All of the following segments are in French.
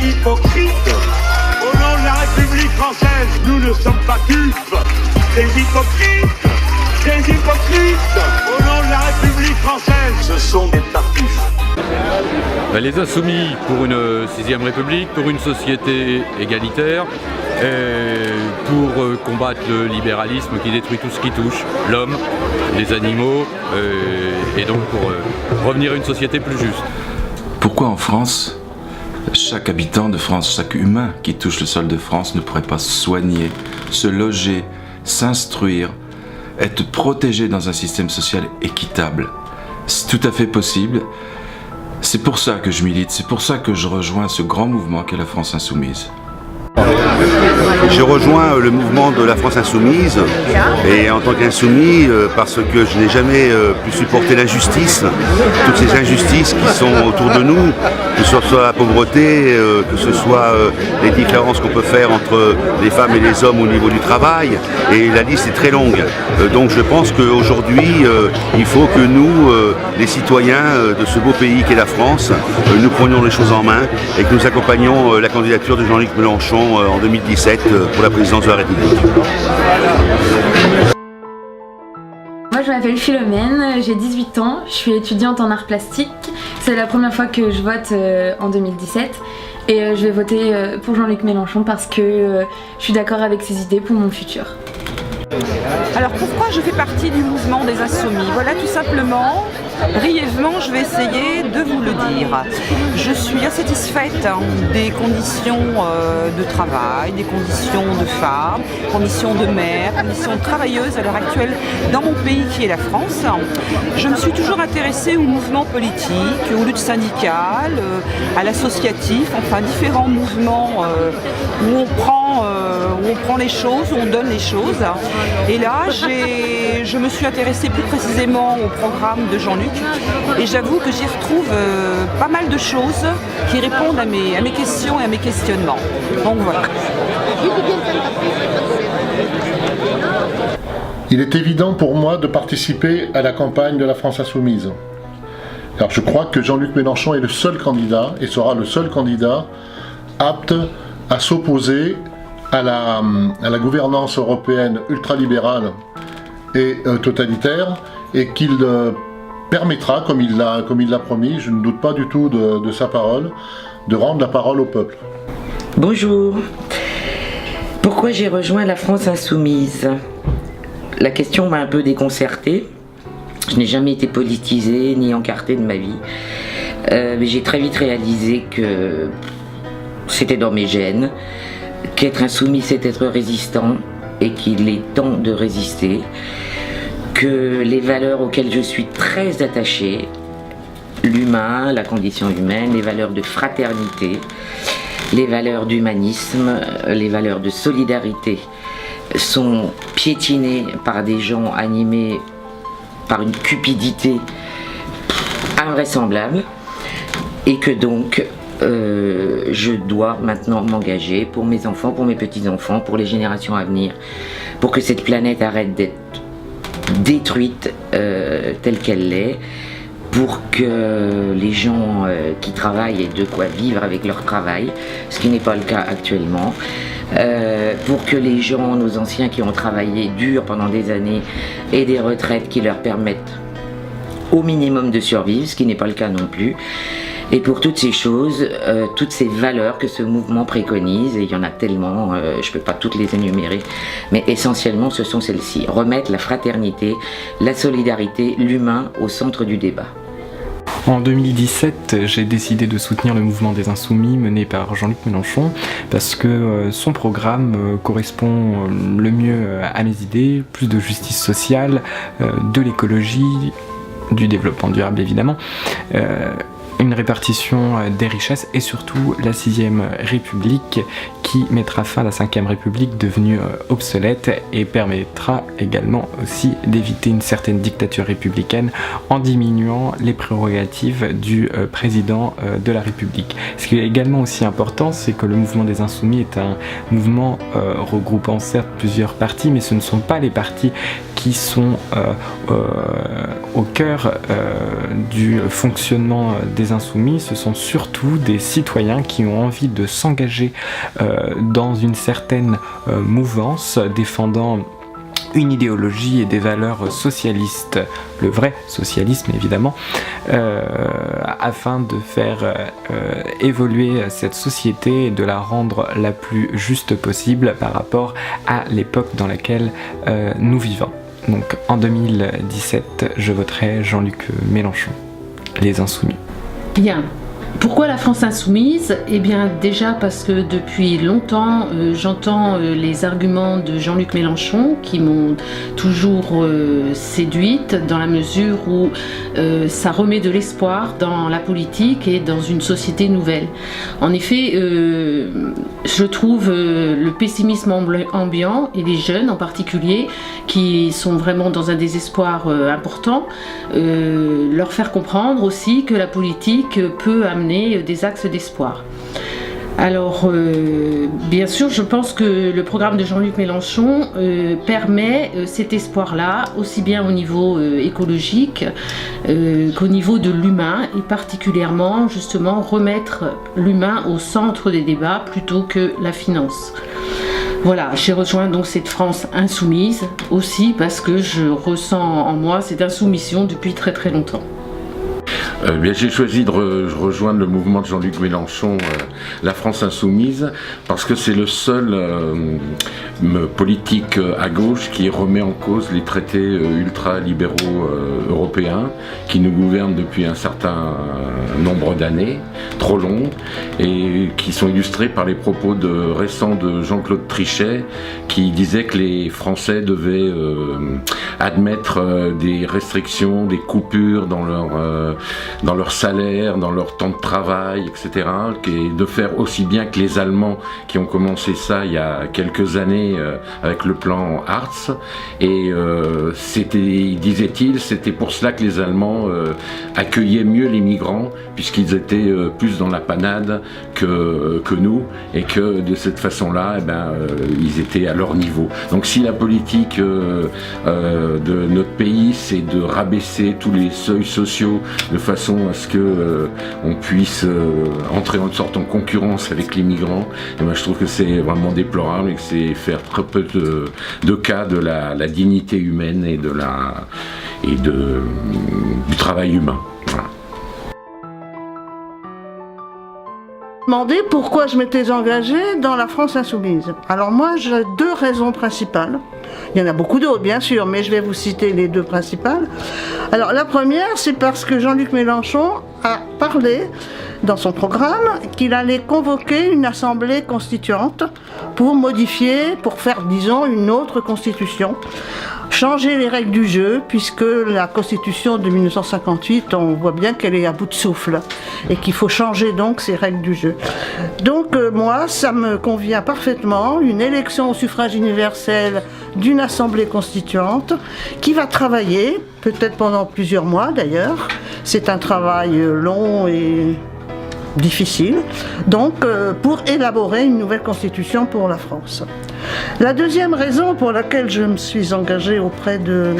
hypocrite. Au nom de la République française, nous ne sommes pas dupes. Des hypocrites, des hypocrites. Au nom de la République française, ce sont des tartuffes. Les Insoumis pour une 6ème République, pour une société égalitaire, pour combattre le libéralisme qui détruit tout ce qui touche l'homme, les animaux, et donc pour revenir à une société plus juste. Pourquoi en France, chaque habitant de France, chaque humain qui touche le sol de France ne pourrait pas se soigner, se loger, s'instruire, être protégé dans un système social équitable? C'est tout à fait possible. C'est pour ça que je milite, c'est pour ça que je rejoins ce grand mouvement qu'est la France Insoumise. Je rejoins le mouvement de la France Insoumise et en tant qu'insoumis parce que je n'ai jamais pu supporter l'injustice, toutes ces injustices qui sont autour de nous, que ce soit la pauvreté, que ce soit les différences qu'on peut faire entre les femmes et les hommes au niveau du travail, et la liste est très longue. Donc je pense qu'aujourd'hui il faut que nous, les citoyens de ce beau pays qu'est la France, nous prenions les choses en main et que nous accompagnions la candidature de Jean-Luc Mélenchon en 2017 pour la présidence de la République. Moi je m'appelle Philomène, j'ai 18 ans, je suis étudiante en arts plastiques. C'est la première fois que je vote en 2017 et je vais voter pour Jean-Luc Mélenchon parce que je suis d'accord avec ses idées pour mon futur. Alors pourquoi je fais partie du mouvement des Insoumis? Voilà, tout simplement, brièvement, je vais essayer de vous le dire. Je suis insatisfaite des conditions de travail, des conditions de femmes, conditions de mères, conditions de travailleuses à l'heure actuelle dans mon pays qui est la France. Je me suis toujours intéressée au mouvement politique, aux luttes syndicales, à l'associatif, enfin différents mouvements où on prend les choses, où on donne les choses. Et là, je me suis intéressée plus précisément au programme de Jean-Luc et j'avoue que j'y retrouve pas mal de choses qui répondent à mes questions et à mes questionnements. Donc voilà. Il est évident pour moi de participer à la campagne de la France Insoumise. Car je crois que Jean-Luc Mélenchon est le seul candidat et sera le seul candidat apte à s'opposer à la gouvernance européenne ultralibérale et totalitaire et qu'il permettra, comme il l'a promis, je ne doute pas du tout de sa parole, de rendre la parole au peuple. Bonjour. Pourquoi j'ai rejoint la France Insoumise? La question m'a un peu déconcertée. Je n'ai jamais été politisée ni encartée de ma vie. Mais j'ai très vite réalisé que c'était dans mes gènes, qu'être insoumis c'est être résistant et qu'il est temps de résister, que les valeurs auxquelles je suis très attachée, l'humain, la condition humaine, les valeurs de fraternité, les valeurs d'humanisme, les valeurs de solidarité sont piétinées par des gens animés par une cupidité invraisemblable et que donc je dois maintenant m'engager pour mes enfants, pour mes petits-enfants, pour les générations à venir, pour que cette planète arrête d'être détruite telle qu'elle l'est, pour que les gens qui travaillent aient de quoi vivre avec leur travail, ce qui n'est pas le cas actuellement, pour que les gens, nos anciens qui ont travaillé dur pendant des années, aient des retraites qui leur permettent au minimum de survivre, ce qui n'est pas le cas non plus. Et pour toutes ces choses, toutes ces valeurs que ce mouvement préconise, et il y en a tellement, je ne peux pas toutes les énumérer, mais essentiellement ce sont celles-ci. Remettre la fraternité, la solidarité, l'humain au centre du débat. En 2017, j'ai décidé de soutenir le mouvement des Insoumis mené par Jean-Luc Mélenchon parce que son programme correspond le mieux à mes idées, plus de justice sociale, de l'écologie, du développement durable évidemment, une répartition des richesses et surtout la 6ème République qui mettra fin à la 5ème République devenue obsolète et permettra également aussi d'éviter une certaine dictature républicaine en diminuant les prérogatives du président de la République. Ce qui est également aussi important, c'est que le mouvement des Insoumis est un mouvement regroupant certes plusieurs partis, mais ce ne sont pas les partis qui sont au cœur du fonctionnement des Insoumis, ce sont surtout des citoyens qui ont envie de s'engager dans une certaine mouvance défendant une idéologie et des valeurs socialistes, le vrai socialisme évidemment, afin de faire évoluer cette société et de la rendre la plus juste possible par rapport à l'époque dans laquelle nous vivons. Donc en 2017, je voterai Jean-Luc Mélenchon, les Insoumis. Bien. Pourquoi la France insoumise ? Eh bien déjà parce que depuis longtemps j'entends les arguments de Jean-Luc Mélenchon qui m'ont toujours séduite dans la mesure où ça remet de l'espoir dans la politique et dans une société nouvelle. En effet, je trouve le pessimisme ambiant et les jeunes en particulier qui sont vraiment dans un désespoir important, leur faire comprendre aussi que la politique peut amener des axes d'espoir. Alors, bien sûr, je pense que le programme de Jean-Luc Mélenchon permet cet espoir-là, aussi bien au niveau écologique qu'au niveau de l'humain, et particulièrement, justement, remettre l'humain au centre des débats plutôt que la finance. Voilà, j'ai rejoint donc cette France insoumise, aussi parce que je ressens en moi cette insoumission depuis très très longtemps. Bien, j'ai choisi de rejoindre le mouvement de Jean-Luc Mélenchon, la France Insoumise, parce que c'est le seul politique à gauche qui remet en cause les traités ultra-libéraux européens qui nous gouvernent depuis un certain nombre d'années, trop longs, et qui sont illustrés par les propos récents de Jean-Claude Trichet, qui disait que les Français devaient admettre des restrictions, des coupures dans leur salaire, dans leur temps de travail, etc. Et de faire aussi bien que les Allemands qui ont commencé ça il y a quelques années avec le plan Hartz. Et disait-il, c'était pour cela que les Allemands accueillaient mieux les migrants, puisqu'ils étaient plus dans la panade que nous, et que de cette façon-là, ils étaient à leur niveau. Donc si la politique de notre pays, c'est de rabaisser tous les seuils sociaux de façon à ce que on puisse entrer en sorte en concurrence avec les migrants, et je trouve que c'est vraiment déplorable et que c'est faire très peu de cas de la dignité humaine et du travail humain. Voilà. Demandé pourquoi je m'étais engagée dans la France insoumise. Alors moi, j'ai deux raisons principales. Il y en a beaucoup d'autres, bien sûr, mais je vais vous citer les deux principales. Alors la première, c'est parce que Jean-Luc Mélenchon a parlé dans son programme qu'il allait convoquer une assemblée constituante pour modifier, pour faire, disons, une autre constitution. Changer les règles du jeu, puisque la Constitution de 1958, on voit bien qu'elle est à bout de souffle et qu'il faut changer donc ces règles du jeu. Donc moi, ça me convient parfaitement, une élection au suffrage universel d'une assemblée constituante qui va travailler, peut-être pendant plusieurs mois d'ailleurs. C'est un travail long et difficile, donc pour élaborer une nouvelle constitution pour la France. La deuxième raison pour laquelle je me suis engagée auprès de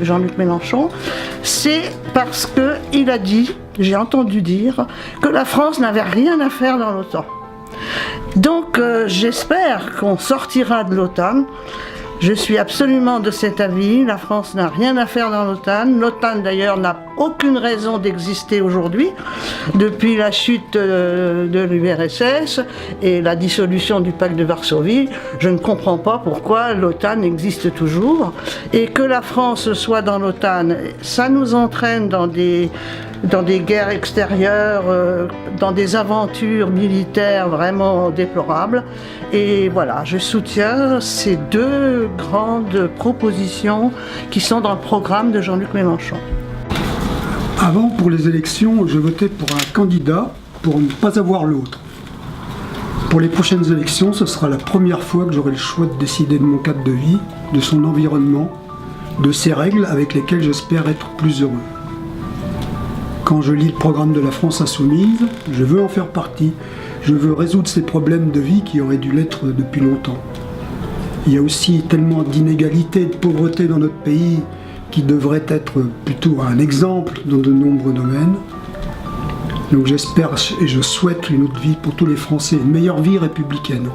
Jean-Luc Mélenchon, c'est parce qu'il a dit, j'ai entendu dire, que la France n'avait rien à faire dans l'OTAN. Donc j'espère qu'on sortira de l'OTAN. Je suis absolument de cet avis, la France n'a rien à faire dans l'OTAN. L'OTAN d'ailleurs n'a aucune raison d'exister aujourd'hui, depuis la chute de l'URSS et la dissolution du pacte de Varsovie. Je ne comprends pas pourquoi l'OTAN existe toujours. Et que la France soit dans l'OTAN, ça nous entraîne dans des guerres extérieures, dans des aventures militaires vraiment déplorables. Et voilà, je soutiens ces deux grandes propositions qui sont dans le programme de Jean-Luc Mélenchon. Avant, pour les élections, je votais pour un candidat pour ne pas avoir l'autre. Pour les prochaines élections, ce sera la première fois que j'aurai le choix de décider de mon cadre de vie, de son environnement, de ses règles avec lesquelles j'espère être plus heureux. Quand je lis le programme de la France Insoumise, je veux en faire partie. Je veux résoudre ces problèmes de vie qui auraient dû l'être depuis longtemps. Il y a aussi tellement d'inégalités et de pauvreté dans notre pays qui devrait être plutôt un exemple dans de nombreux domaines. Donc j'espère et je souhaite une autre vie pour tous les Français, une meilleure vie républicaine.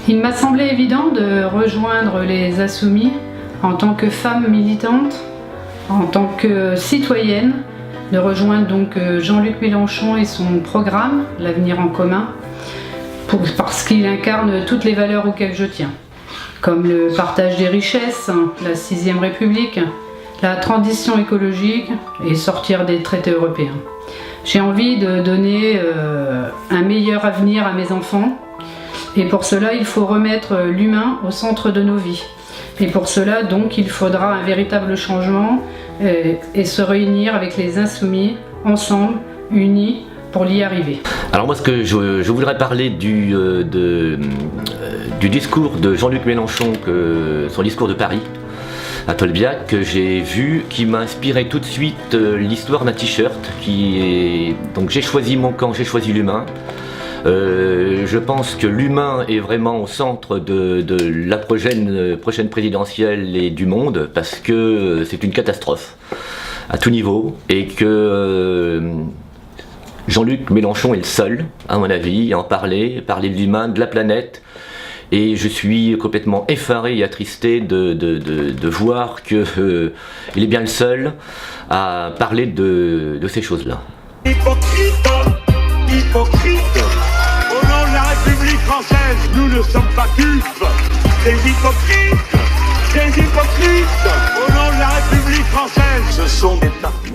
Il m'a semblé évident de rejoindre les Insoumis en tant que femme militante, en tant que citoyenne, de rejoindre donc Jean-Luc Mélenchon et son programme, l'avenir en commun, parce qu'il incarne toutes les valeurs auxquelles je tiens, comme le partage des richesses, la 6ème République, la transition écologique et sortir des traités européens. J'ai envie de donner un meilleur avenir à mes enfants. Et pour cela, il faut remettre l'humain au centre de nos vies. Et pour cela, donc, il faudra un véritable changement et se réunir avec les Insoumis, ensemble, unis, pour y arriver. Alors moi, ce que je voudrais parler du discours de Jean-Luc Mélenchon, son discours de Paris, à Tolbiac, que j'ai vu, qui m'a inspiré tout de suite l'histoire d'un t-shirt, donc j'ai choisi mon camp, j'ai choisi l'humain. Je pense que l'humain est vraiment au centre de la prochaine présidentielle et du monde, parce que c'est une catastrophe à tout niveau et que Jean-Luc Mélenchon est le seul, à mon avis, à en parler de l'humain, de la planète. Et je suis complètement effaré et attristé de voir qu'il est bien le seul à parler de ces choses-là. Hypocrite, hypocrite. Au nom de la République française, nous ne sommes pas dupes. Des hypocrites, des hypocrites. Au nom de la République française, ce sont des partis.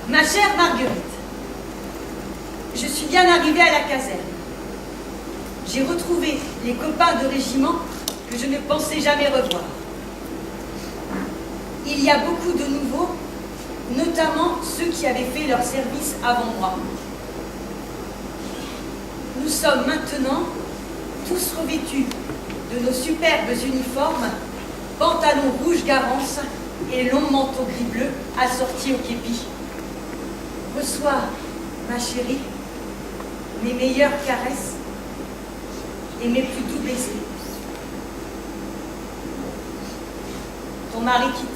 Ma chère Marguerite, je suis bien arrivée à la caserne. J'ai retrouvé les copains de régiment que je ne pensais jamais revoir. Il y a beaucoup de nouveaux, notamment ceux qui avaient fait leur service avant moi. Nous sommes maintenant tous revêtus de nos superbes uniformes, pantalons rouge garance et longs manteaux gris-bleu assortis au képi. Reçois, ma chérie, mes meilleures caresses et mes plus doux baisers. Ton mari quitte.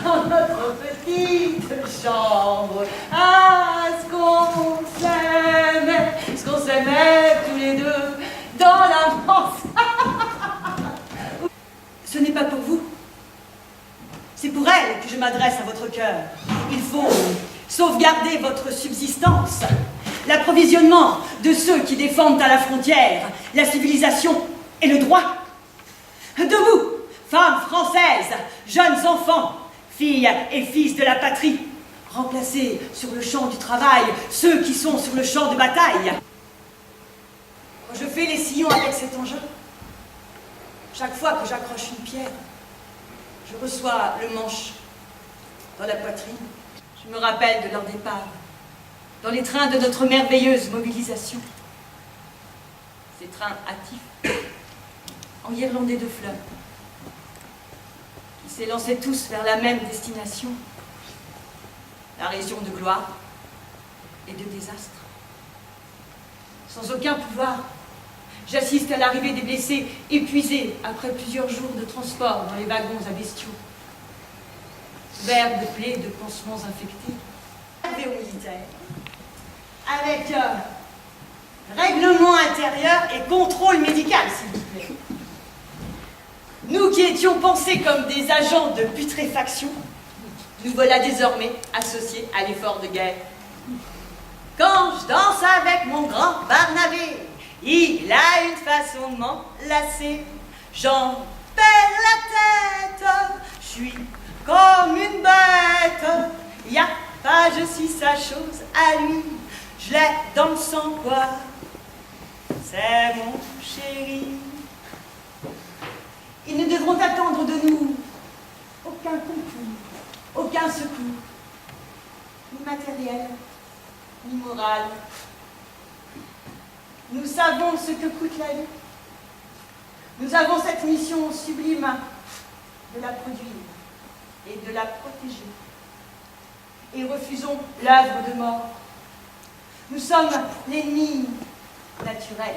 Dans notre petite chambre, ah, ce qu'on s'aimait tous les deux dans l'enfance. Ce n'est pas pour vous, c'est pour elle que je m'adresse à votre cœur. Il faut sauvegarder votre subsistance, l'approvisionnement de ceux qui défendent à la frontière la civilisation et le droit. Debout, femmes françaises, jeunes enfants, filles et fils de la patrie, remplacez sur le champ du travail ceux qui sont sur le champ de bataille. Quand je fais les sillons avec cet engin, chaque fois que j'accroche une pierre, je reçois le manche dans la poitrine. Je me rappelle de leur départ, dans les trains de notre merveilleuse mobilisation. Ces trains hâtifs, enguirlandés de fleurs, qui s'élançaient tous vers la même destination, la région de gloire et de désastre. Sans aucun pouvoir, j'assiste à l'arrivée des blessés épuisés après plusieurs jours de transport dans les wagons à bestiaux, couverts de plaies et de pansements infectés. Arrivé aux militaires, avec règlement intérieur et contrôle médical, s'il vous plaît. Nous qui étions pensés comme des agents de putréfaction, nous voilà désormais associés à l'effort de guerre. Quand je danse avec mon grand Barnabé, il a une façon de m'enlacer. J'en perds la tête, je suis comme une bête. Y a pas, je suis sa chose à lui, je l'ai dans le sang, quoi. C'est mon chéri. Ils ne devront attendre de nous aucun concours, aucun secours, ni matériel, ni moral. Nous savons ce que coûte la vie. Nous avons cette mission sublime de la produire et de la protéger. Et refusons l'œuvre de mort. Nous sommes l'ennemi naturel.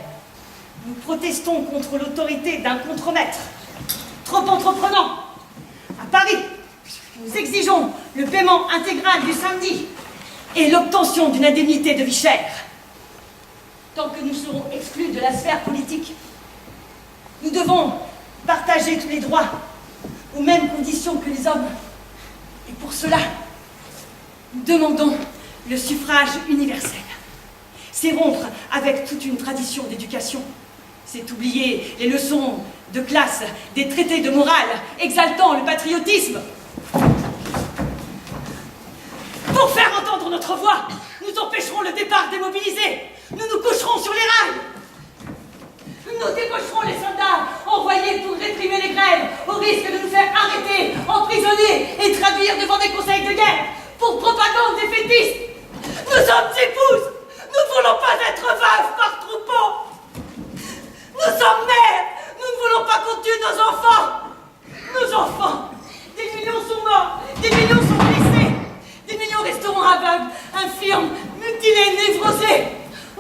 Nous protestons contre l'autorité d'un contremaître trop entreprenant. À Paris, nous exigeons le paiement intégral du samedi et l'obtention d'une indemnité de vie chère. Tant que nous serons exclus de la sphère politique, nous devons partager tous les droits aux mêmes conditions que les hommes. Et pour cela, nous demandons le suffrage universel. C'est rompre avec toute une tradition d'éducation. C'est oublier les leçons de classe, des traités de morale exaltant le patriotisme. Pour faire entendre notre voix, nous empêcherons le départ des mobilisés. Nous nous coucherons sur les rails. Nous débaucherons les soldats envoyés pour réprimer les grèves, au risque de nous faire arrêter, emprisonner et traduire devant des conseils de guerre pour propagande défaitiste. Nous sommes épouses. Nous ne voulons pas être veuves par troupeau. Nous sommes mères. Nous ne voulons pas qu'on tue nos enfants. Nos enfants. Des millions sont morts. Des millions sont blessés. Des millions resteront aveugles, infirmes, mutilés, névrosés.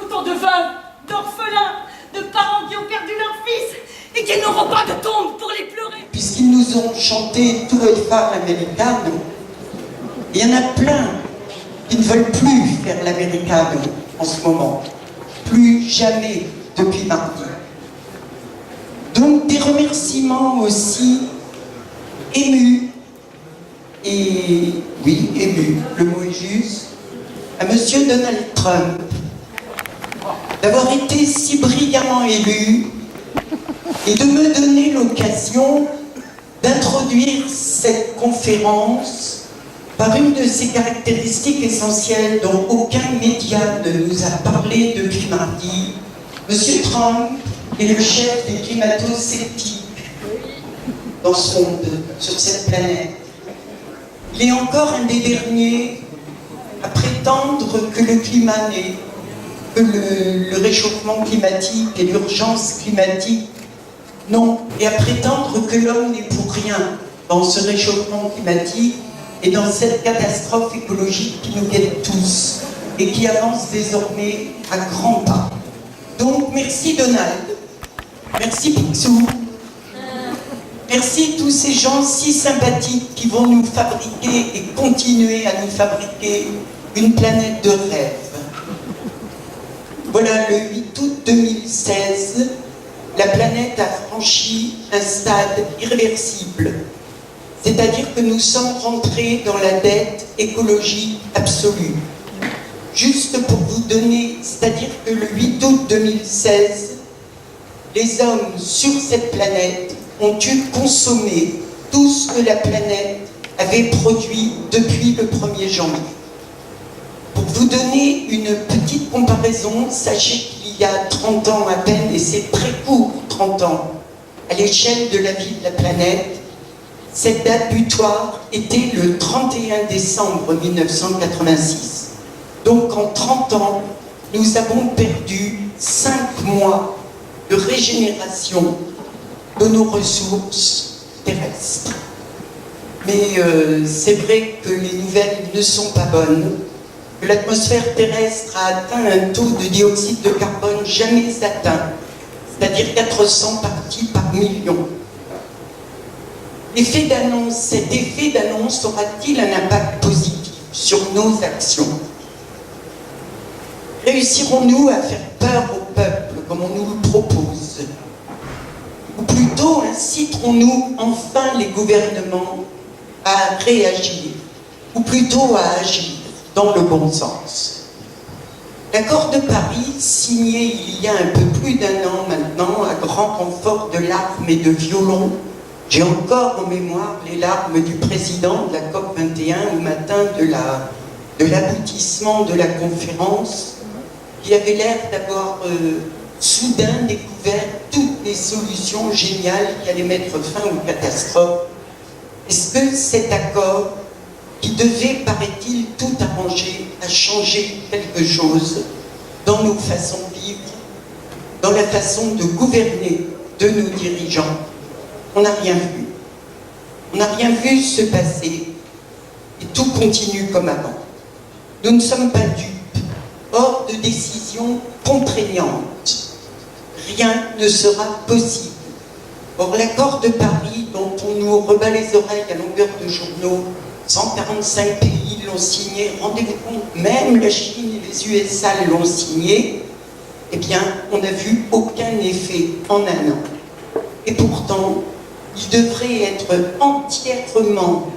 Autant de veuves, d'orphelins, de parents qui ont perdu leur fils et qui n'auront pas de tombe pour les pleurer. Puisqu'ils nous ont chanté tout le phare americano, il y en a plein qui ne veulent plus faire l'americano en ce moment. Plus jamais depuis mardi. Donc des remerciements aussi émus, et oui, émus, le mot est juste, à Monsieur Donald Trump, d'avoir été si brillamment élu et de me donner l'occasion d'introduire cette conférence par une de ses caractéristiques essentielles dont aucun média ne nous a parlé depuis mardi. Monsieur Trump est le chef des climato-sceptiques dans ce monde, sur cette planète. Il est encore un des derniers à prétendre que le climat n'est que le réchauffement climatique et l'urgence climatique. Non, et à prétendre que l'homme n'est pour rien dans ce réchauffement climatique et dans cette catastrophe écologique qui nous guette tous et qui avance désormais à grands pas. Donc merci Donald, merci Picsou, merci tous ces gens si sympathiques qui vont nous fabriquer et continuer à nous fabriquer une planète de rêve. Voilà, le 8 août 2016, la planète a franchi un stade irréversible. C'est-à-dire que nous sommes rentrés dans la dette écologique absolue. Juste pour vous donner, c'est-à-dire que le 8 août 2016, les hommes sur cette planète ont dû consommer tout ce que la planète avait produit depuis le 1er janvier. Pour vous donner une petite comparaison, sachez qu'il y a 30 ans à peine, et c'est très court, 30 ans, à l'échelle de la vie de la planète, Cette date butoir était le 31 décembre 1986. Donc en 30 ans, nous avons perdu 5 mois de régénération de nos ressources terrestres. Mais c'est vrai que les nouvelles ne sont pas bonnes, que l'atmosphère terrestre a atteint un taux de dioxyde de carbone jamais atteint, c'est-à-dire 400 parties par million. Cet effet d'annonce aura-t-il un impact positif sur nos actions? Réussirons-nous à faire peur au peuple comme on nous le propose? Ou plutôt inciterons-nous enfin les gouvernements à réagir, ou plutôt à agir dans le bon sens? L'accord de Paris, signé il y a un peu plus d'1 an maintenant, à grand renfort de larmes et de violons, j'ai encore en mémoire les larmes du président de la COP21 au matin de l'aboutissement de la conférence, qui avait l'air d'avoir soudain découvert toutes les solutions géniales qui allaient mettre fin aux catastrophes. Est-ce que cet accord, qui devait, paraît-il, tout arranger, a changé quelque chose dans nos façons de vivre, dans la façon de gouverner de nos dirigeants? On n'a rien vu. On n'a rien vu se passer et tout continue comme avant. Nous ne sommes pas dupes. Hors de décision contraignante, rien ne sera possible. Or, l'accord de Paris, dont on nous rebat les oreilles à longueur de journaux, 145 pays l'ont signé, rendez-vous compte, même la Chine et les USA l'ont signé, eh bien, on n'a vu aucun effet en 1 an. Et pourtant, il devrait être entièrement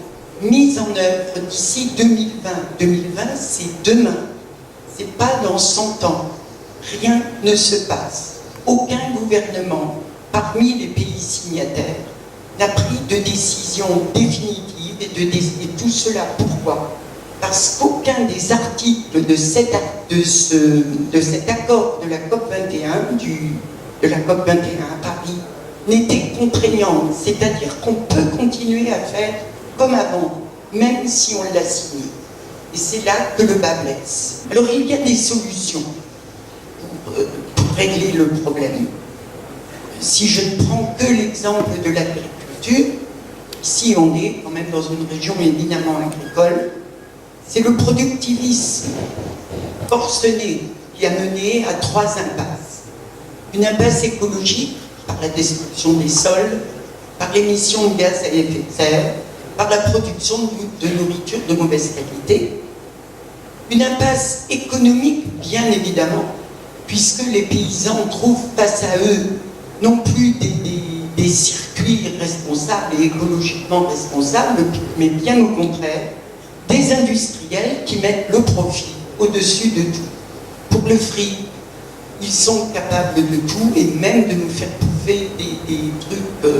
mis en œuvre d'ici 2020. 2020, c'est demain. C'est pas dans 100 ans. Rien ne se passe. Aucun gouvernement, parmi les pays signataires, n'a pris de décision définitive et tout cela, pourquoi? Parce qu'aucun des articles de cet accord de la COP21, de la COP21 à Paris, n'était contraignant, c'est-à-dire qu'on peut continuer à faire comme avant, même si on l'a signé. Et c'est là que le bas blesse. Alors il y a des solutions pour régler le problème. Si je ne prends que l'exemple de l'agriculture, ici on est quand même dans une région éminemment agricole, c'est le productivisme forcené qui a mené à 3 impasses. Une impasse écologique, par la destruction des sols, par l'émission de gaz à effet de serre, par la production de nourriture de mauvaise qualité. Une impasse économique, bien évidemment, puisque les paysans trouvent face à eux non plus des circuits responsables et écologiquement responsables, mais bien au contraire, des industriels qui mettent le profit au-dessus de tout. Pour le fric, ils sont capables de tout et même de nous faire bouffer des trucs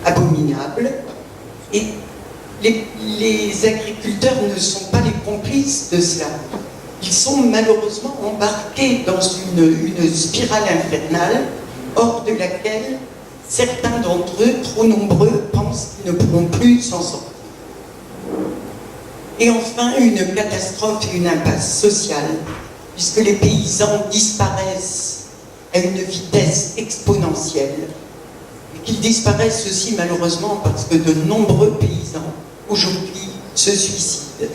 abominables. Et les agriculteurs ne sont pas les complices de cela. Ils sont malheureusement embarqués dans une spirale infernale, hors de laquelle certains d'entre eux, trop nombreux, pensent qu'ils ne pourront plus s'en sortir. Et enfin, une catastrophe et une impasse sociale, puisque les paysans disparaissent à une vitesse exponentielle, et qu'ils disparaissent aussi malheureusement parce que de nombreux paysans, aujourd'hui, se suicident.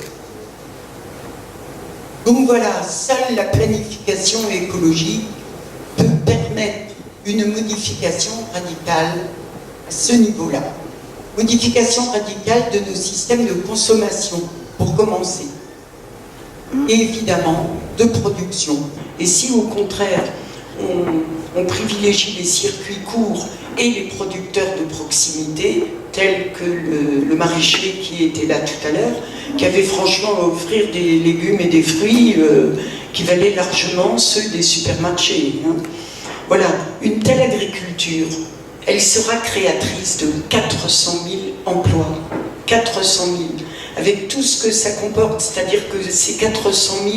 Donc voilà, seule la planification écologique peut permettre une modification radicale à ce niveau-là. Modification radicale de nos systèmes de consommation, pour commencer. Et évidemment, de production. Et si au contraire, on privilégie les circuits courts et les producteurs de proximité, tels que le maraîcher qui était là tout à l'heure, qui avait franchement à offrir des légumes et des fruits qui valaient largement ceux des supermarchés. Hein. Voilà, une telle agriculture, elle sera créatrice de 400 000 emplois. 400 000. Avec tout ce que ça comporte, c'est-à-dire que ces 400 000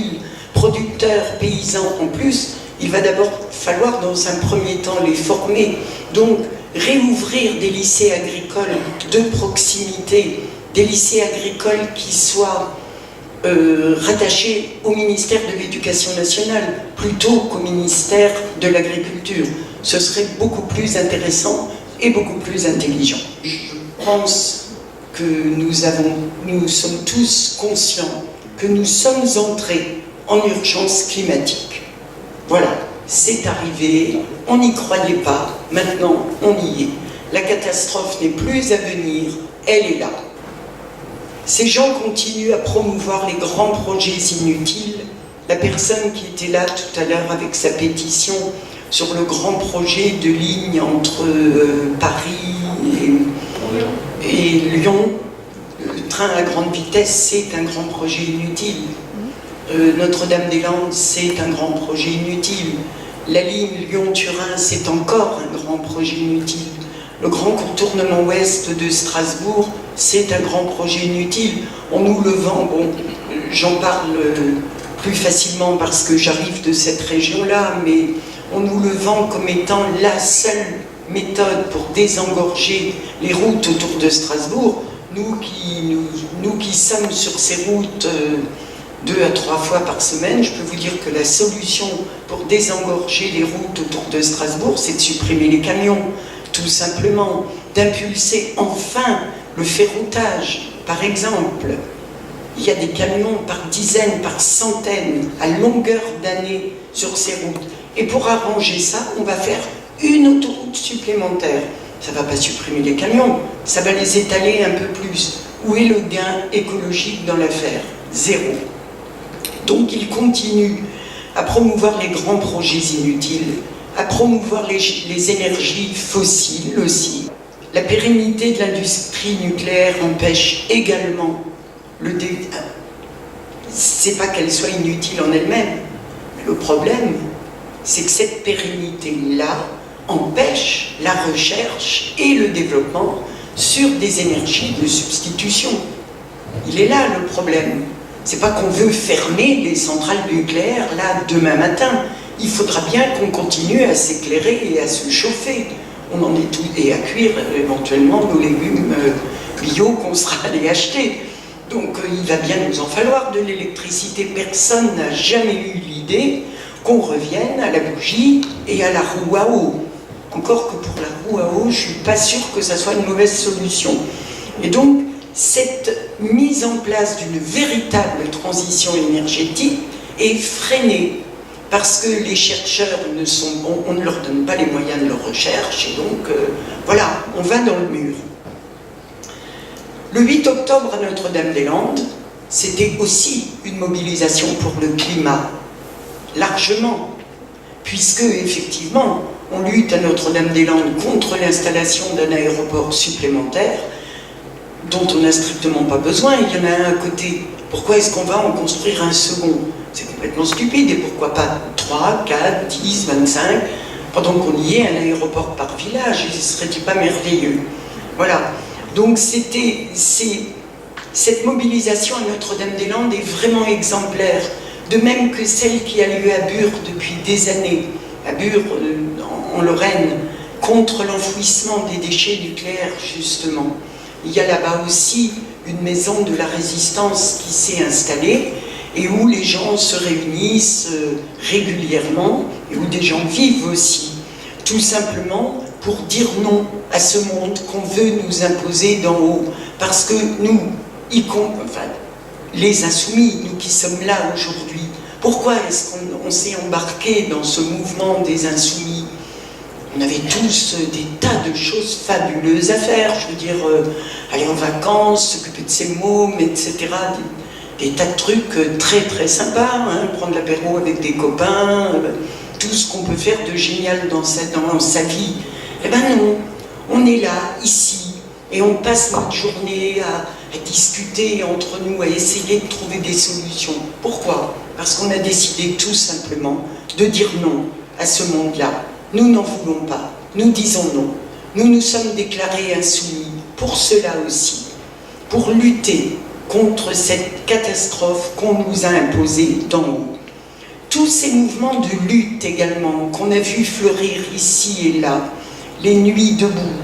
producteurs, paysans en plus, il va d'abord falloir dans un premier temps les former. Donc réouvrir des lycées agricoles de proximité, des lycées agricoles qui soient rattachés au ministère de l'Éducation nationale plutôt qu'au ministère de l'Agriculture. Ce serait beaucoup plus intéressant et beaucoup plus intelligent. Je pense que nous sommes tous conscients que nous sommes entrés en urgence climatique. Voilà, c'est arrivé, on n'y croyait pas, maintenant on y est. La catastrophe n'est plus à venir, elle est là. Ces gens continuent à promouvoir les grands projets inutiles. La personne qui était là tout à l'heure avec sa pétition sur le grand projet de ligne entre Paris et Lyon, le train à grande vitesse, c'est un grand projet inutile. Notre-Dame-des-Landes, c'est un grand projet inutile. La ligne Lyon-Turin, c'est encore un grand projet inutile. Le grand contournement ouest de Strasbourg, c'est un grand projet inutile. On nous le vend, bon, j'en parle plus facilement parce que j'arrive de cette région-là, mais on nous le vend comme étant la seule méthode pour désengorger les routes autour de Strasbourg. Nous qui sommes sur ces routes 2 à 3 fois par semaine, je peux vous dire que la solution pour désengorger les routes autour de Strasbourg, c'est de supprimer les camions, tout simplement, d'impulser enfin le ferroutage. Par exemple, il y a des camions par dizaines, par centaines, à longueur d'année sur ces routes. Et pour arranger ça, on va faire une autoroute supplémentaire. Ça ne va pas supprimer les camions, ça va les étaler un peu plus. Où est le gain écologique dans l'affaire? Zéro. Donc il continue à promouvoir les grands projets inutiles, à promouvoir les énergies fossiles aussi. La pérennité de l'industrie nucléaire empêche également le c'est pas qu'elle soit inutile en elle-même. Le problème, c'est que cette pérennité-là empêche la recherche et le développement sur des énergies de substitution. Il est là le problème. C'est pas qu'on veut fermer les centrales nucléaires là demain matin. Il faudra bien qu'on continue à s'éclairer et à se chauffer. On en est tout, et à cuire éventuellement nos légumes bio qu'on sera allé acheter. Donc il va bien nous en falloir de l'électricité. Personne n'a jamais eu l'idée qu'on revienne à la bougie et à la roue à eau. Encore que pour la roue à eau, je ne suis pas sûre que ça soit une mauvaise solution. Et donc, cette mise en place d'une véritable transition énergétique est freinée parce que les chercheurs on ne leur donne pas les moyens de leur recherche et donc voilà, on va dans le mur. Le 8 octobre à Notre-Dame-des-Landes, c'était aussi une mobilisation pour le climat, largement, puisque effectivement, on lutte à Notre-Dame-des-Landes contre l'installation d'un aéroport supplémentaire dont on n'a strictement pas besoin, il y en a un à côté. Pourquoi est-ce qu'on va en construire un second? C'est complètement stupide, et pourquoi pas 3, 4, 10, 25, pendant qu'on y est, un aéroport par village, et ce serait-il pas merveilleux? Voilà, donc cette mobilisation à Notre-Dame-des-Landes est vraiment exemplaire, de même que celle qui a lieu à Bure depuis des années, à Bure, en Lorraine, contre l'enfouissement des déchets nucléaires, justement. Il y a là-bas aussi une maison de la résistance qui s'est installée et où les gens se réunissent régulièrement et où des gens vivent aussi, tout simplement pour dire non à ce monde qu'on veut nous imposer d'en haut. Parce que nous, les insoumis, nous qui sommes là aujourd'hui, pourquoi est-ce qu'on s'est embarqué dans ce mouvement des insoumis? On avait tous des tas de choses fabuleuses à faire, je veux dire, aller en vacances, s'occuper de ses mômes, etc. Des tas de trucs très très sympas, hein, prendre l'apéro avec des copains, tout ce qu'on peut faire de génial dans sa vie. Eh ben non, on est là, ici, et on passe notre journée à discuter entre nous, à essayer de trouver des solutions. Pourquoi? Parce qu'on a décidé tout simplement de dire non à ce monde-là. Nous n'en voulons pas, nous disons non. Nous nous sommes déclarés insoumis pour cela aussi, pour lutter contre cette catastrophe qu'on nous a imposée d'en haut. Tous ces mouvements de lutte également, qu'on a vu fleurir ici et là, les Nuits debout,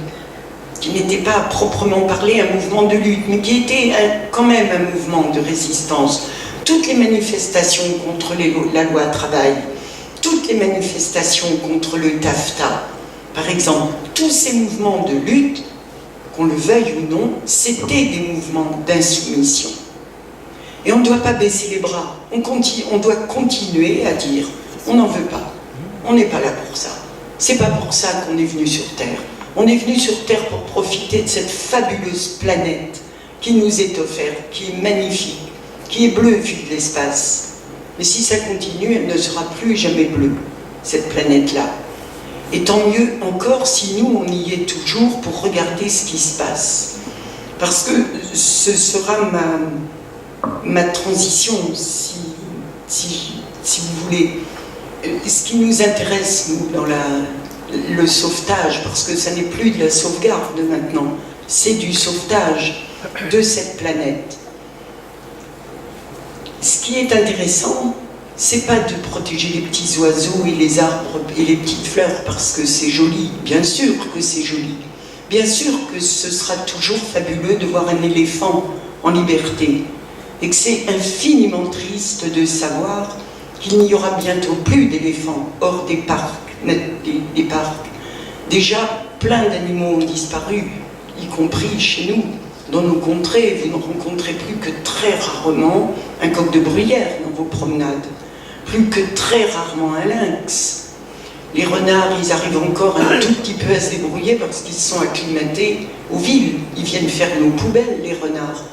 qui n'était pas à proprement parler un mouvement de lutte, mais qui était quand même un mouvement de résistance. Toutes les manifestations contre la loi travail, toutes les manifestations contre le TAFTA, par exemple, tous ces mouvements de lutte, qu'on le veuille ou non, c'était des mouvements d'insoumission. Et on ne doit pas baisser les bras, on doit continuer à dire, on n'en veut pas, on n'est pas là pour ça. C'est pas pour ça qu'on est venu sur Terre. On est venu sur Terre pour profiter de cette fabuleuse planète qui nous est offerte, qui est magnifique, qui est bleue vue de l'espace. Mais si ça continue, elle ne sera plus jamais bleue, cette planète-là. Et tant mieux encore si nous, on y est toujours pour regarder ce qui se passe. Parce que ce sera ma transition, si vous voulez. Ce qui nous intéresse, nous, dans le sauvetage, parce que ça n'est plus de la sauvegarde maintenant, c'est du sauvetage de cette planète. Ce qui est intéressant, c'est pas de protéger les petits oiseaux et les arbres et les petites fleurs parce que c'est joli, bien sûr que c'est joli. Bien sûr que ce sera toujours fabuleux de voir un éléphant en liberté et que c'est infiniment triste de savoir qu'il n'y aura bientôt plus d'éléphants hors des parcs. Déjà, plein d'animaux ont disparu, y compris chez nous. Dans nos contrées, vous ne rencontrez plus que très rarement un coq de bruyère dans vos promenades, plus que très rarement un lynx. Les renards, ils arrivent encore un tout petit peu à se débrouiller parce qu'ils se sont acclimatés aux villes. Ils viennent faire nos poubelles, les renards.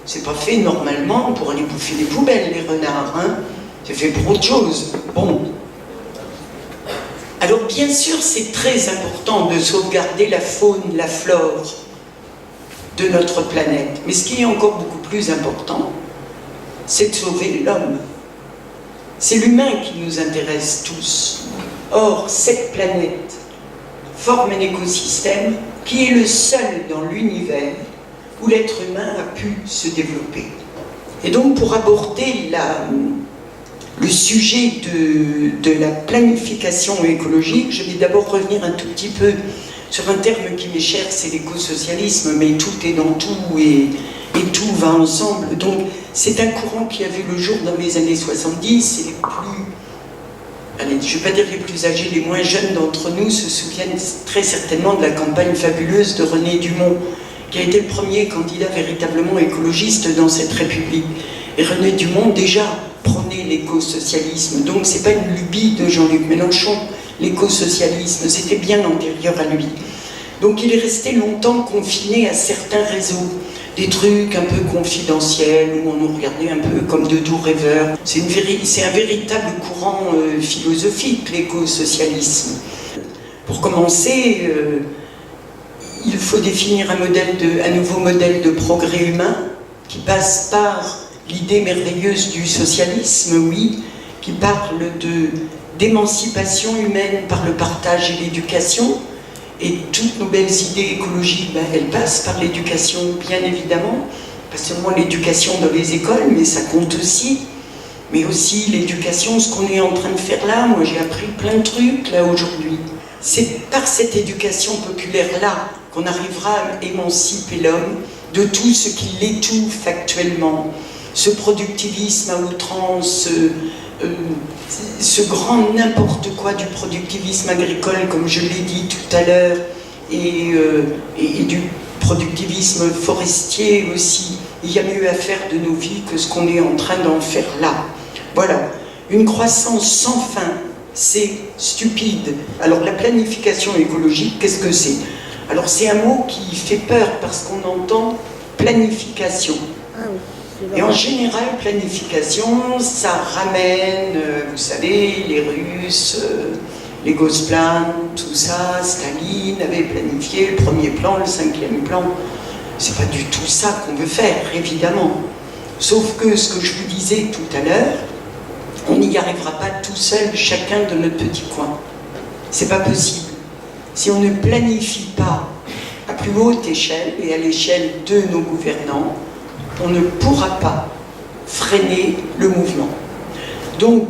C'est pas fait normalement pour aller bouffer les poubelles, les renards, hein. C'est fait pour autre chose. Bon. Alors bien sûr, c'est très important de sauvegarder la faune, la flore de notre planète. Mais ce qui est encore beaucoup plus important, c'est de sauver l'homme. C'est l'humain qui nous intéresse tous. Or, cette planète forme un écosystème qui est le seul dans l'univers où l'être humain a pu se développer. Et donc, pour aborder le sujet de la planification écologique, je vais d'abord revenir un tout petit peu sur un terme qui m'est cher, c'est l'écosocialisme, mais tout est dans tout et tout va ensemble. Donc c'est un courant qui a vu le jour dans les années 70, et les plus, allez, je ne vais pas dire les plus âgés, les moins jeunes d'entre nous se souviennent très certainement de la campagne fabuleuse de René Dumont, qui a été le premier candidat véritablement écologiste dans cette République. Et René Dumont déjà prônait l'écosocialisme, donc c'est pas une lubie de Jean-Luc Mélenchon. L'écosocialisme, c'était bien antérieur à lui. Donc il est resté longtemps confiné à certains réseaux, des trucs un peu confidentiels, où on nous regardait un peu comme de doux rêveurs. C'est un véritable courant philosophique, l'écosocialisme. Pour commencer, il faut définir un nouveau modèle de progrès humain qui passe par l'idée merveilleuse du socialisme, oui, qui parle d'émancipation humaine par le partage et l'éducation, et toutes nos belles idées écologiques, elles passent par l'éducation, bien évidemment, pas seulement l'éducation dans les écoles, mais ça compte aussi, mais aussi l'éducation, ce qu'on est en train de faire là. Moi j'ai appris plein de trucs là aujourd'hui. C'est par cette éducation populaire-là qu'on arrivera à émanciper l'homme de tout ce qui l'étouffe actuellement, ce productivisme à outrance, ce grand n'importe quoi du productivisme agricole, comme je l'ai dit tout à l'heure, et du productivisme forestier aussi. Il y a mieux à faire de nos vies que ce qu'on est en train d'en faire là. Voilà, une croissance sans fin, c'est stupide. Alors la planification écologique, qu'est-ce que c'est? Alors c'est un mot qui fait peur parce qu'on entend planification. Et en général, planification, ça ramène, vous savez, les Russes, les Gosplan, tout ça, Staline avait planifié le premier plan, le 5e plan. C'est pas du tout ça qu'on veut faire, évidemment. Sauf que ce que je vous disais tout à l'heure, on n'y arrivera pas tout seul, chacun de notre petit coin. C'est pas possible. Si on ne planifie pas à plus haute échelle et à l'échelle de nos gouvernants, on ne pourra pas freiner le mouvement. Donc,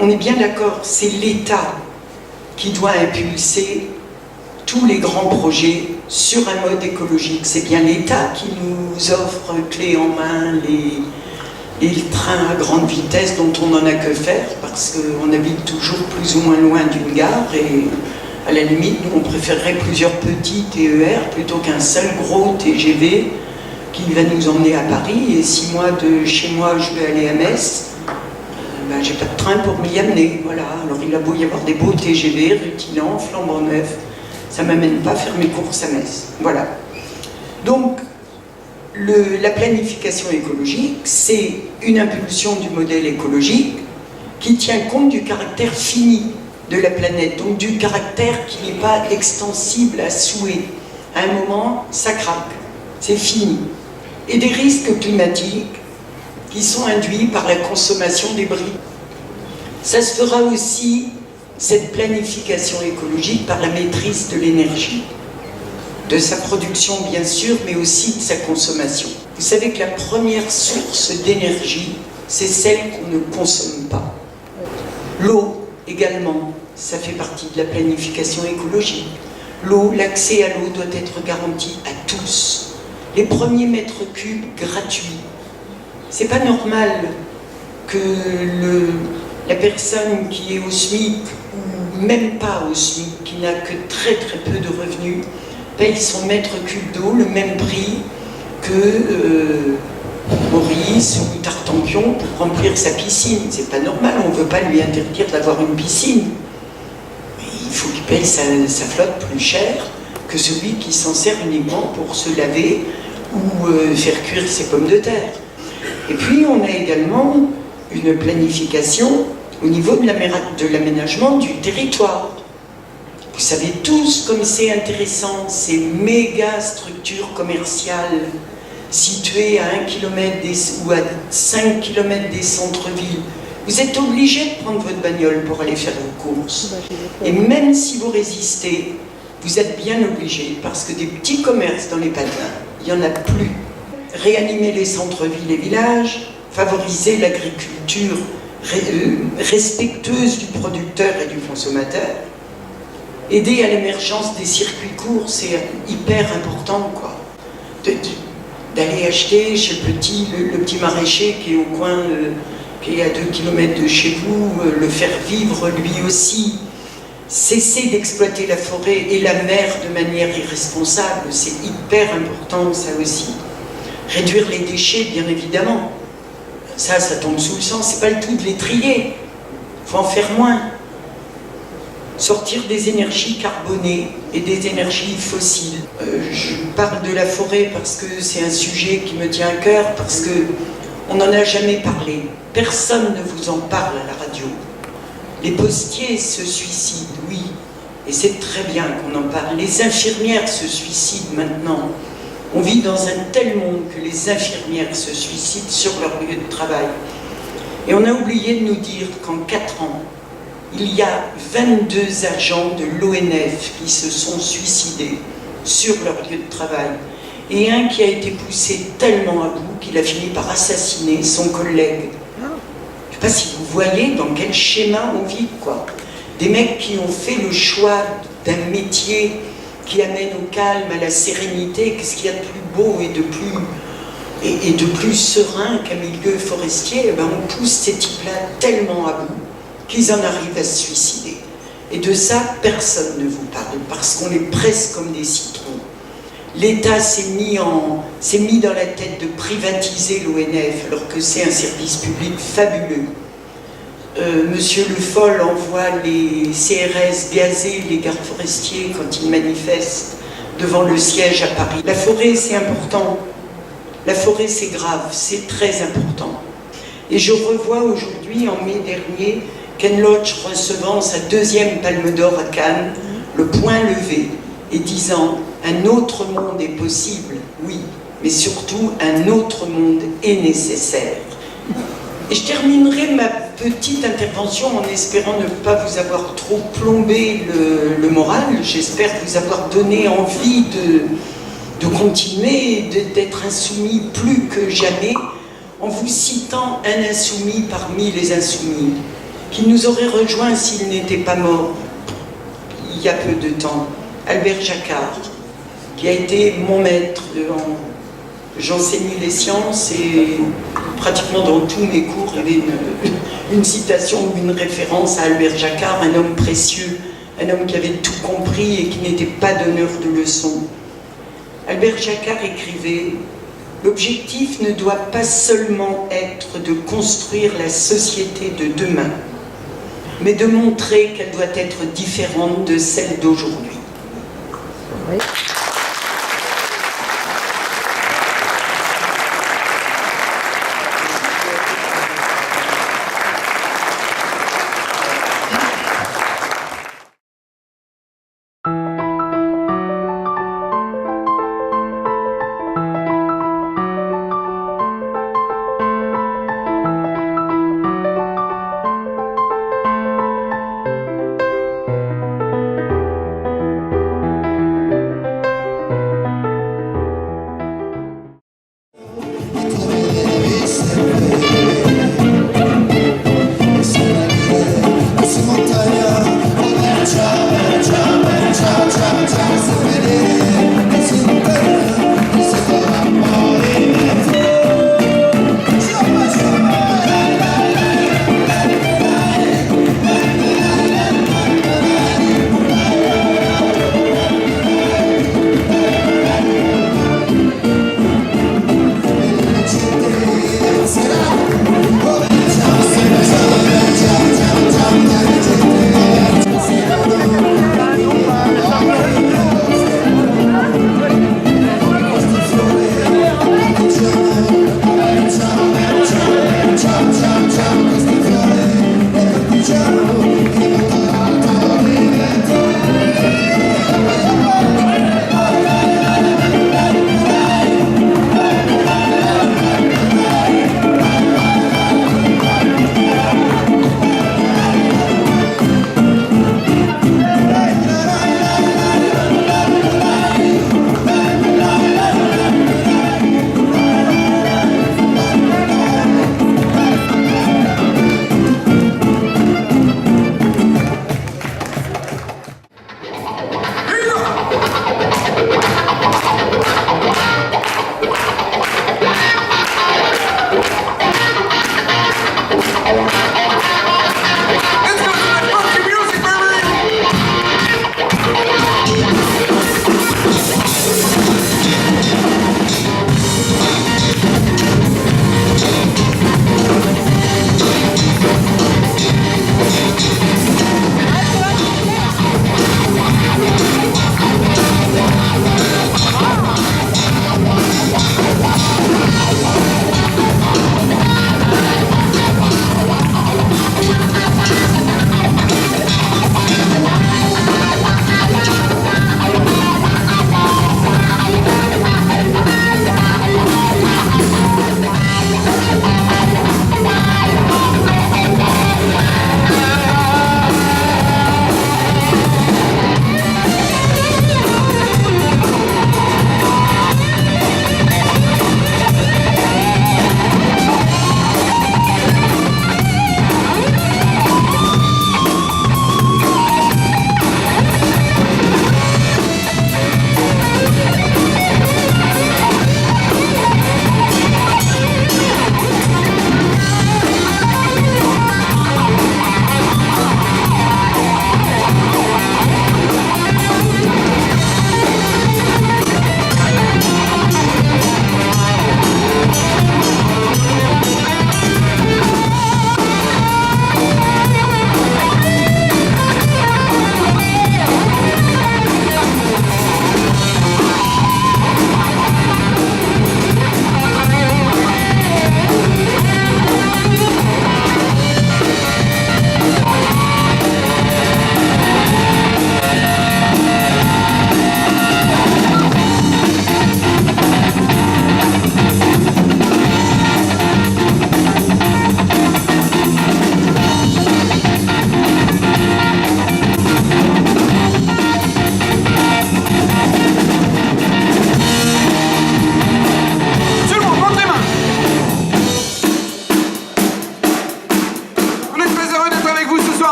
on est bien d'accord, c'est l'État qui doit impulser tous les grands projets sur un mode écologique. C'est bien l'État qui nous offre clé en main les trains à grande vitesse dont on n'en a que faire parce qu'on habite toujours plus ou moins loin d'une gare et à la limite, nous on préférerait plusieurs petits TER plutôt qu'un seul gros TGV qui va nous emmener à Paris et si moi de chez moi je vais aller à Metz, ben, j'ai pas de train pour m'y amener. Voilà. Alors il a beau y avoir des beaux TGV, rutilants, flambant neufs, ça ne m'amène pas à faire mes courses à Metz. Voilà. Donc, la planification écologique, c'est une impulsion du modèle écologique qui tient compte du caractère fini de la planète, donc du caractère qui n'est pas extensible à souhait. À un moment, ça craque, c'est fini. Et des risques climatiques qui sont induits par la consommation des débris. Ça se fera aussi, cette planification écologique, par la maîtrise de l'énergie, de sa production bien sûr, mais aussi de sa consommation. Vous savez que la première source d'énergie, c'est celle qu'on ne consomme pas. L'eau également, ça fait partie de la planification écologique. L'eau, l'accès à l'eau doit être garanti à tous. Les premiers mètres cubes gratuits. C'est pas normal que la personne qui est au SMIC, ou même pas au SMIC, qui n'a que très très peu de revenus, paye son mètre cube d'eau le même prix que Maurice ou Tartampion pour remplir sa piscine. C'est pas normal, on ne veut pas lui interdire d'avoir une piscine. Mais il faut qu'il paye sa flotte plus cher que celui qui s'en sert uniquement pour se laver ou faire cuire ses pommes de terre. Et puis on a également une planification au niveau de l'aménagement du territoire. Vous savez tous comme c'est intéressant, ces méga structures commerciales situées à 1 km ou à 5 km des centres-villes. Vous êtes obligé de prendre votre bagnole pour aller faire vos courses. Et même si vous résistez, vous êtes bien obligé, parce que des petits commerces dans les patelins, il n'y en a plus. Réanimer les centres-villes et villages, favoriser l'agriculture respectueuse du producteur et du consommateur, aider à l'émergence des circuits courts, c'est hyper important, quoi. D'aller acheter chez le petit maraîcher qui est au coin, qui est à 2 km de chez vous, le faire vivre lui aussi. Cesser d'exploiter la forêt et la mer de manière irresponsable, c'est hyper important, ça aussi. Réduire les déchets, bien évidemment. Ça tombe sous le sens, c'est pas le tout de les trier. Il faut en faire moins. Sortir des énergies carbonées et des énergies fossiles. Je parle de la forêt parce que c'est un sujet qui me tient à cœur, parce qu'on n'en a jamais parlé. Personne ne vous en parle à la radio. Les postiers se suicident, oui, et c'est très bien qu'on en parle. Les infirmières se suicident maintenant. On vit dans un tel monde que les infirmières se suicident sur leur lieu de travail. Et on a oublié de nous dire qu'en 4 ans, il y a 22 agents de l'ONF qui se sont suicidés sur leur lieu de travail. Et un qui a été poussé tellement à bout qu'il a fini par assassiner son collègue. Je ne sais pas si vous voyez dans quel schéma on vit, quoi. Des mecs qui ont fait le choix d'un métier qui amène au calme, à la sérénité. Qu'est-ce qu'il y a de plus beau et de plus serein qu'un milieu forestier? Ben, on pousse ces types-là tellement à bout qu'ils en arrivent à se suicider. Et de ça, personne ne vous parle, parce qu'on les presse comme des citrons. L'État s'est mis dans la tête de privatiser l'ONF, alors que c'est un service public fabuleux. Monsieur Le Foll envoie les CRS gazer les gardes forestiers quand ils manifestent devant le siège à Paris. La forêt, c'est important. La forêt, c'est grave, c'est très important. Et je revois aujourd'hui, en mai dernier, Ken Loach recevant sa 2e Palme d'Or à Cannes, le poing levé, et disant « Un autre monde est possible, oui, mais surtout un autre monde est nécessaire ». Et je terminerai ma petite intervention en espérant ne pas vous avoir trop plombé le moral. J'espère vous avoir donné envie de continuer, d'être insoumis plus que jamais, en vous citant un insoumis parmi les insoumis, qui nous aurait rejoints s'il n'était pas mort. il y a peu de temps, Albert Jacquard, qui a été mon maître. J'enseignais les sciences et pratiquement dans tous mes cours, il y avait une citation ou une référence à Albert Jacquard, un homme précieux, un homme qui avait tout compris et qui n'était pas donneur de leçons. Albert Jacquard écrivait « L'objectif ne doit pas seulement être de construire la société de demain, mais de montrer qu'elle doit être différente de celle d'aujourd'hui. »